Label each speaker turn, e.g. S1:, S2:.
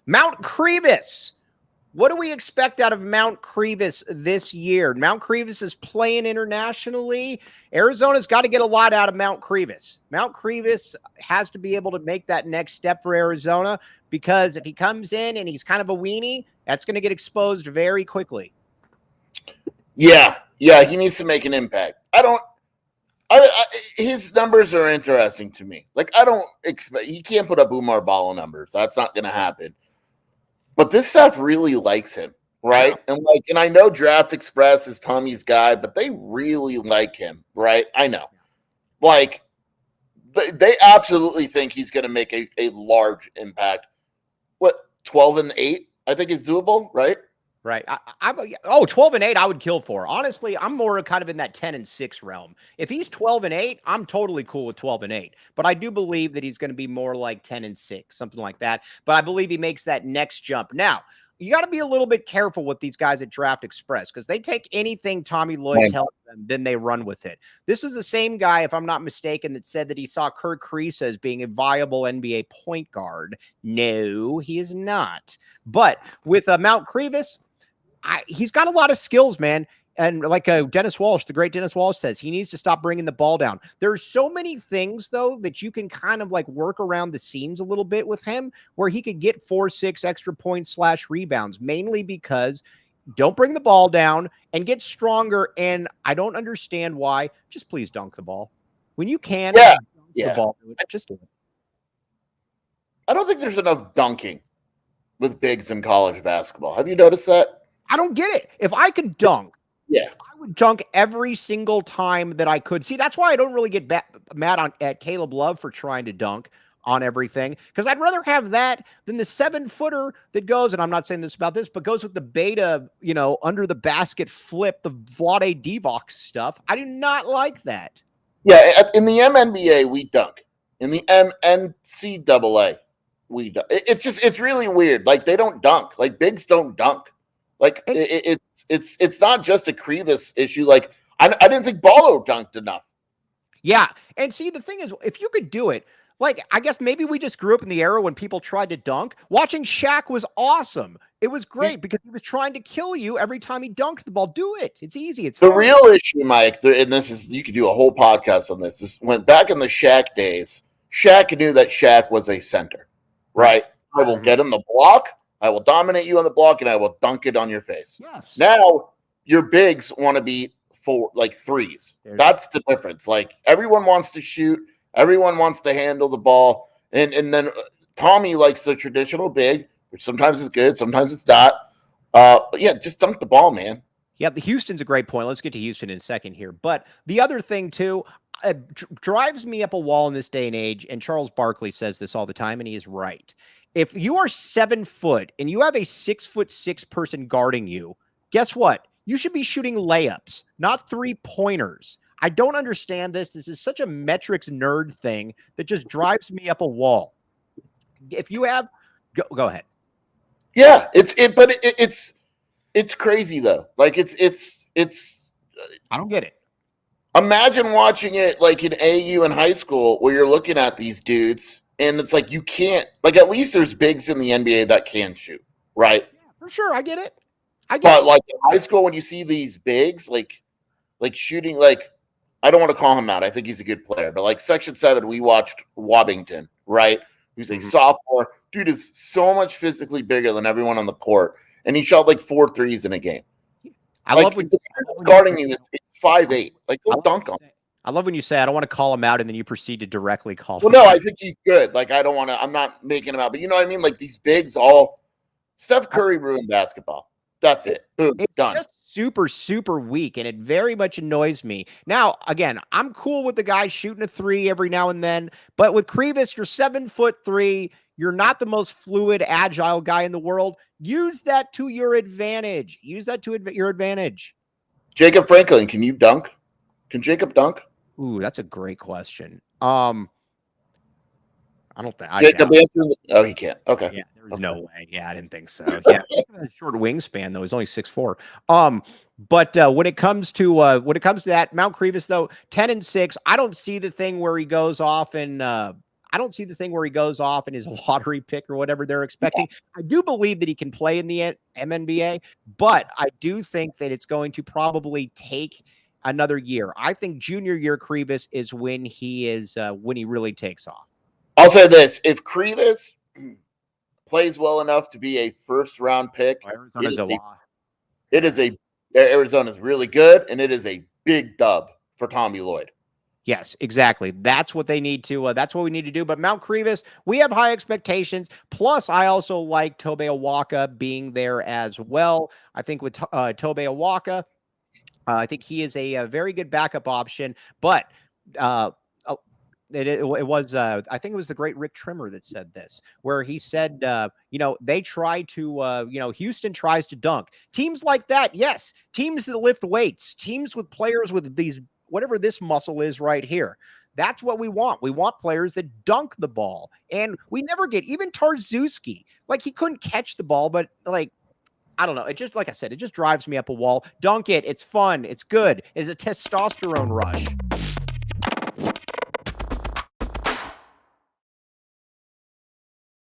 S1: Mount Krivas. What do we expect out of Mount Krivas this year? Mount Krivas is playing internationally. Arizona's got to get a lot out of Mount Krivas. Mount Krivas has to be able to make that next step for Arizona, because if he comes in and he's kind of a weenie, that's going to get exposed very quickly.
S2: Yeah, he needs to make an impact. His numbers are interesting to me. Like, I don't expect, he can't put up Oumar Ballo numbers. That's not going to happen. But this staff really likes him, right? Yeah. And I know Draft Express is Tommy's guy, but they really like him, right? I know. Like, they absolutely think he's going to make a large impact. What, 12-8, I think is doable, right?
S1: Right. 12-8, I would kill for. Honestly, I'm more kind of in that 10-6 realm. If he's 12-8, I'm totally cool with 12-8. But I do believe that he's going to be more like 10-6, something like that. But I believe he makes that next jump. Now, you got to be a little bit careful with these guys at Draft Express, because they take anything Tommy Lloyd tells them, then they run with it. This is the same guy, if I'm not mistaken, that said that he saw Kirk Kreese as being a viable NBA point guard. No, he is not. But with Mount Krivas, he's got a lot of skills, man. And like Dennis Walsh, the great Dennis Walsh says, he needs to stop bringing the ball down. There's so many things, though, that you can kind of like work around the seams a little bit with him, where he could get 4-6 extra points / rebounds, mainly because don't bring the ball down and get stronger. And I don't understand why. Just please dunk the ball. When you can, dunk the ball, just do it.
S2: I don't think there's enough dunking with bigs in college basketball. Have you noticed that?
S1: I don't get it. If I could dunk,
S2: I
S1: would dunk every single time that I could. See, that's why I don't really get mad at Caleb Love for trying to dunk on everything, because I'd rather have that than the 7-footer that goes, and I'm not saying this about this, but goes with the beta, under the basket flip, the Vlade Divac stuff. I do not like that.
S2: Yeah, in the MNBA, we dunk. In the NCAA, we dunk. It's really weird. Like, they don't dunk. Like, bigs don't dunk. Like, it's not just a Krivas issue. Like, I didn't think Ballo dunked enough.
S1: Yeah, and see, the thing is, if you could do it, like, I guess maybe we just grew up in the era when people tried to dunk. Watching Shaq was awesome. It was great because he was trying to kill you every time he dunked the ball. Do it. It's easy. It's
S2: the real issue, Mike, and this is, you could do a whole podcast on this. This went back in the Shaq days. Shaq knew that Shaq was a center, right? I will get in the block. I will dominate you on the block, and I will dunk it on your face.
S1: Yes.
S2: Now, your bigs want to be threes. That's the difference. Like, everyone wants to shoot. Everyone wants to handle the ball. And then Tommy likes the traditional big, which sometimes is good, sometimes it's not. But yeah, just dunk the ball, man.
S1: Yeah, the Houston's a great point. Let's get to Houston in a second here. But the other thing, too, drives me up a wall in this day and age, and Charles Barkley says this all the time, and he is right. If you are 7 foot and you have a 6'6" person guarding you, guess what? You should be shooting layups, not 3-pointers. I don't understand this. This is such a metrics nerd thing that just drives me up a wall. If you have, go ahead.
S2: Yeah, it's crazy though. Like it's.
S1: I don't get it.
S2: Imagine watching it like in AU in high school where you're looking at these dudes. And it's like, you can't, like, at least there's bigs in the NBA that can shoot, right?
S1: Yeah, for sure. I get it.
S2: But like in high school, when you see these bigs, like shooting, like, I don't want to call him out. I think he's a good player. But like Section 7, we watched Waddington, right? Who's a sophomore. Dude is so much physically bigger than everyone on the court. And he shot like 4 threes in a game.
S1: I love when
S2: guarding you is 5'8". Like, go dunk on him.
S1: I love when you say, I don't want to call him out, and then you proceed to directly call him
S2: out. Well, no, I think he's good. Like, I don't want to – I'm not making him out. But you know what I mean? Like, these bigs all – Steph Curry ruined basketball. That's it. Boom,
S1: it's
S2: done.
S1: Just super, super weak, and it very much annoys me. Now, again, I'm cool with the guy shooting a 3 every now and then, but with Krivas, you're 7'3". You're not the most fluid, agile guy in the world. Use that to your advantage. Use that to your advantage.
S2: Jacob Franklin, can you dunk? Can Jacob dunk?
S1: Ooh, that's a great question. I don't think
S2: Jacob. Oh, he can't. Okay.
S1: Yeah, there's no way. Yeah, I didn't think so. Yeah, short wingspan though. He's only 6'4". But when it comes to that Mount Krivas though, 10-6, I don't see the thing where he goes off and I don't see the thing where he goes off and is a lottery pick or whatever they're expecting. I do believe that he can play in the MNBA, but I do think that it's going to probably take another year. I think junior year Krivas is when he really takes off.
S2: I'll say this: if Krivas plays well enough to be a first-round pick, Arizona's really good, and it is a big dub for Tommy Lloyd.
S1: Yes, exactly. That's what they need to. That's what we need to do. But Mount Krivas, we have high expectations. Plus, I also like Tobe Awaka being there as well. I think with Tobe Awaka, I think he is a very good backup option. But it was I think it was the great Rick Trimmer that said this, where he said, they try to, Houston tries to dunk. Teams like that, yes. Teams that lift weights, teams with players with these, whatever this muscle is right here. That's what we want. We want players that dunk the ball. And we never get, even Tarczewski, like he couldn't catch the ball, but like, I don't know. It just, like I said, it just drives me up a wall. Dunk it. It's fun. It's good. It's a testosterone rush.